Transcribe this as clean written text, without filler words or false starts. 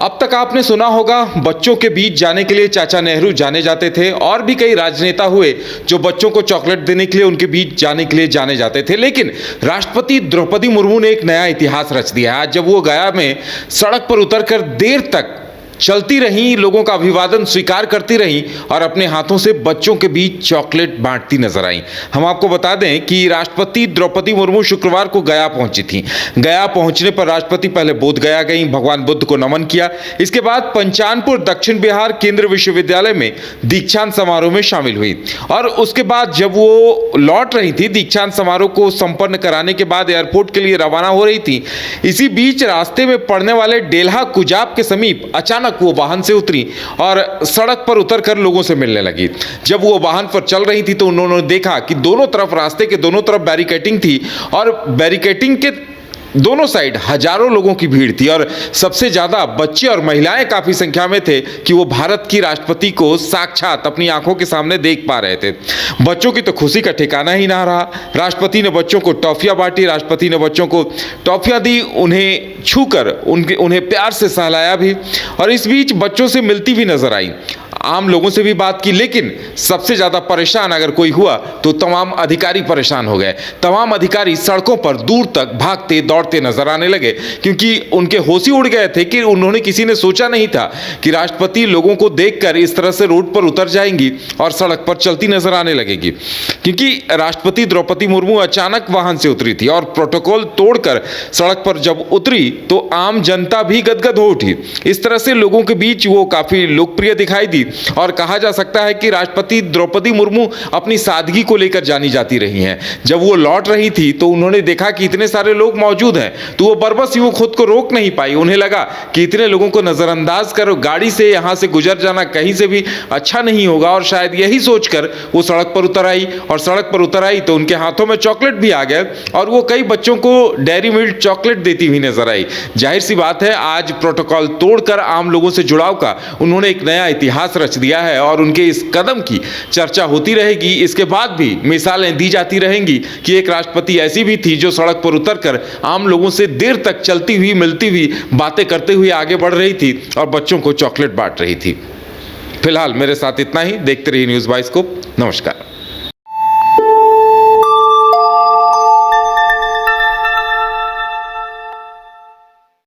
अब तक आपने सुना होगा बच्चों के बीच जाने के लिए चाचा नेहरू जाने जाते थे और भी कई राजनेता हुए जो बच्चों को चॉकलेट देने के लिए उनके बीच जाने के लिए जाने जाते थे। लेकिन राष्ट्रपति द्रौपदी मुर्मू ने एक नया इतिहास रच दिया। आज जब वो गया में सड़क पर उतरकर देर तक चलती रहीं, लोगों का अभिवादन स्वीकार करती रहीं और अपने हाथों से बच्चों के बीच चॉकलेट बांटती नजर आई। हम आपको बता दें कि राष्ट्रपति द्रौपदी मुर्मू शुक्रवार को गया पहुंची थी। गया पहुंचने पर राष्ट्रपति पहले बोध गया गई, भगवान बुद्ध को नमन किया। इसके बाद पंचानपुर दक्षिण बिहार केंद्रीय विश्वविद्यालय में दीक्षांत समारोह में शामिल हुई और उसके बाद जब वो लौट रही थी, दीक्षांत समारोह को संपन्न कराने के बाद एयरपोर्ट के लिए रवाना हो रही थी, इसी बीच रास्ते में पड़ने वाले डेल्हा कुजाब के समीप अचानक वो वाहन से उतरी और सड़क पर उतरकर लोगों से मिलने लगी। जब वो वाहन पर चल रही थी तो उन्होंने देखा कि दोनों तरफ, रास्ते के दोनों तरफ बैरिकेडिंग थी और बैरिकेडिंग के दोनों साइड हजारों लोगों की भीड़ थी और सबसे ज्यादा बच्चे और महिलाएं काफी संख्या में थे कि वो भारत की राष्ट्रपति को साक्षात अपनी आंखों के सामने देख पा रहे थे। बच्चों की तो खुशी का ठिकाना ही ना रहा। राष्ट्रपति ने बच्चों को टॉफियां बांटी, राष्ट्रपति ने बच्चों को टॉफियां दी, उन्हें छूकर उन्हें प्यार से सहलाया भी और इस बीच बच्चों से मिलती भी नजर आई, आम लोगों से भी बात की। लेकिन सबसे ज्यादा परेशान अगर कोई हुआ तो तमाम अधिकारी परेशान हो गए। तमाम अधिकारी सड़कों पर दूर तक भागते दौड़ते नजर आने लगे क्योंकि उनके होश ही उड़ गए थे कि उन्होंने किसी ने सोचा नहीं था कि राष्ट्रपति लोगों को देखकर इस तरह से रोड पर उतर जाएंगी और सड़क पर चलती नजर आने लगेगी। क्योंकि राष्ट्रपति द्रौपदी मुर्मू अचानक वाहन से उतरी थी और प्रोटोकॉल तोड़कर सड़क पर जब उतरी तो आम जनता भी गदगद हो उठी। इस तरह से लोगों के बीच वो काफी लोकप्रिय दिखाई दी और कहा जा सकता है कि राष्ट्रपति द्रौपदी मुर्मू अपनी सादगी को लेकर जानी जाती रही हैं। जब वो लौट रही थी तो उन्होंने देखा कि इतने सारे लोग मौजूद हैं तो वो बरबस यूं खुद को रोक नहीं पाई। उन्हें लगा कि इतने लोगों को नजरअंदाज कर गाड़ी से यहां से गुजर जाना कहीं से भी अच्छा नहीं होगा और शायद यही सोचकर वो सड़क पर उतर आई और सड़क पर उतर आई तो उनके हाथों में चॉकलेट भी आ गए और वो कई बच्चों को डेयरी मिल्क चॉकलेट देती हुई नजर आई। जाहिर सी बात है, आज प्रोटोकॉल तोड़कर आम लोगों से जुड़ाव का उन्होंने एक नया इतिहास रच दिया है और उनके इस कदम की चर्चा होती रहेगी। इसके बाद भी मिसालें दी जाती रहेंगी कि एक राष्ट्रपति ऐसी भी थी जो सड़क पर उतरकर आम लोगों से देर तक चलती हुई, मिलती हुई, बातें करते हुए आगे बढ़ रही थी और बच्चों को चॉकलेट बांट रही थी। फिलहाल मेरे साथ इतना ही। देखते रहिए न्यूज़ बाइस्कोप। नमस्कार।